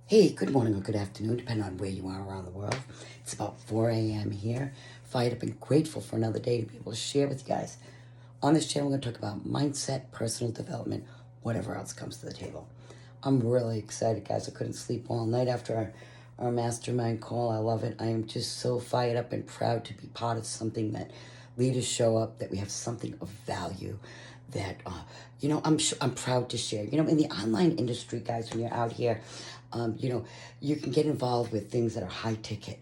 Hey, good morning or good afternoon, depending on where you are around the world. It's about 4 a.m. here. Fired up and grateful for another day to be able to share with you guys. On this channel, we're going to talk about mindset, personal development, whatever else comes to the table. I'm really excited, guys. I couldn't sleep all night after our mastermind call. I love it. I am just so fired up and proud to be part of something that leaders show up, that we have something of value, that I'm proud to share. In the online industry, guys, when you're out here, you can get involved with things that are high ticket,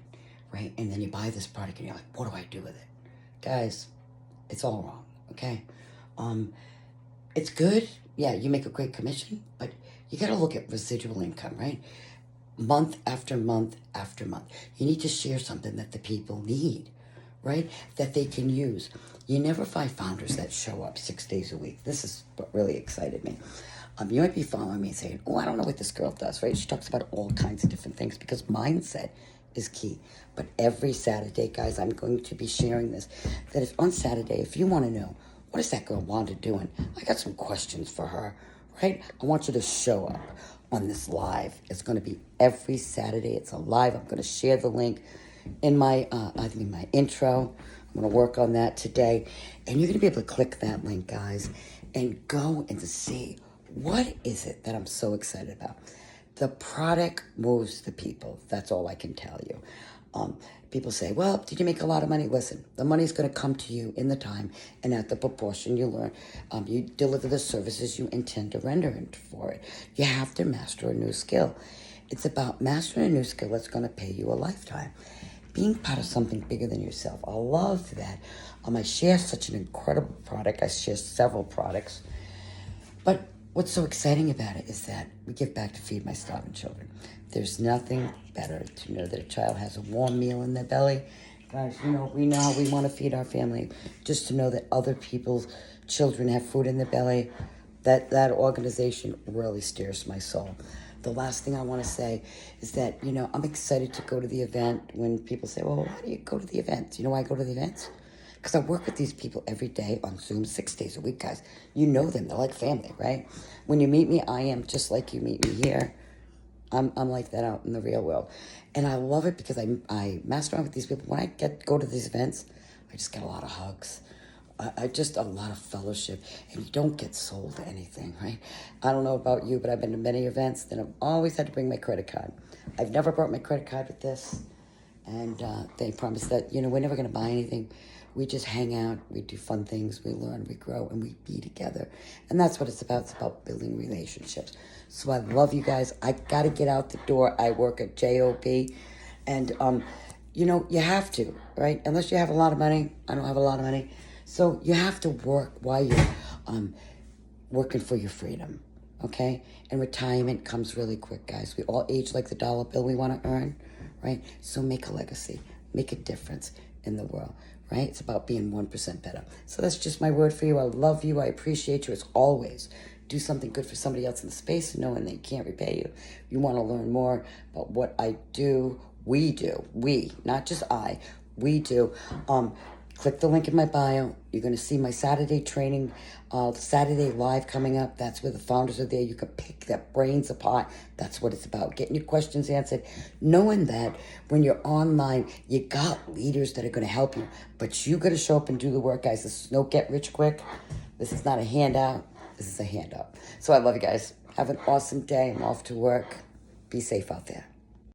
right? And then you buy this product and you're like, what do I do with it? Guys, it's all wrong, okay? It's good. Yeah, you make a great commission, but you got to look at residual income, right? Month after month after month. You need to share something that the people need, right? That they can use. You never find founders that show up 6 days a week. This is what really excited me. You might be following me saying, oh, I don't know what this girl does, right? She talks about all kinds of different things because mindset is key. But every Saturday, guys, I'm going to be sharing this. That if on Saturday, if you want to know, what is that girl Wanda doing? I got some questions for her, right? I want you to show up on this live. It's going to be every Saturday. It's a live. I'm going to share the link in my, in my intro. I'm going to work on that today. And you're going to be able to click that link, guys, and go and to see what is it that I'm so excited about. The product moves the people. That's all I can tell you. People say, well, did you make a lot of money? Listen, the money's going to come to you in the time and at the proportion you learn. You deliver the services you intend to render for it. You have to master a new skill. It's about mastering a new skill that's going to pay you a lifetime. Being part of something bigger than yourself. I love that. I share such an incredible product. I share several products. But what's so exciting about it is that we give back to Feeff My Starving Children. There's nothing better to know that a child has a warm meal in their belly. Guys, we know how we want to feed our family. Just to know that other people's children have food in their belly, that organization really stirs my soul. The last thing I want to say is that, I'm excited to go to the event. When people say, well, why do you go to the events? You know why I go to the events? Because I work with these people every day on Zoom, 6 days a week, guys. You know them. They're like family, right? When you meet me, I am just like you meet me here. I'm like that out in the real world. And I love it because I mastermind with these people. When I go to these events, I just get a lot of hugs. I just a lot of fellowship, and you don't get sold anything, right? I don't know about you, but I've been to many events, and I've always had to bring my credit card. I've never brought my credit card with this, and they promise that, we're never going to buy anything. We just hang out, we do fun things, we learn, we grow, and we be together. And that's what it's about. It's about building relationships. So I love you guys. I got to get out the door. I work at JOB, and, you have to, right? Unless you have a lot of money. I don't have a lot of money. So you have to work while you're working for your freedom, okay? And retirement comes really quick, guys. We all age like the dollar bill we want to earn, right? So make a legacy. Make a difference in the world, right? It's about being 1% better. So that's just my word for you. I love you. I appreciate you as always. Do something good for somebody else in the space knowing they can't repay you. You want to learn more about what I do, we, not just I, we do. Click the link in my bio. You're going to see my Saturday training, Saturday live coming up. That's where the founders are there. You can pick their brains apart. That's what it's about. Getting your questions answered. Knowing that when you're online, you got leaders that are going to help you. But you got to show up and do the work, guys. This is no get rich quick. This is not a handout. This is a hand up. So I love you guys. Have an awesome day. I'm off to work. Be safe out there.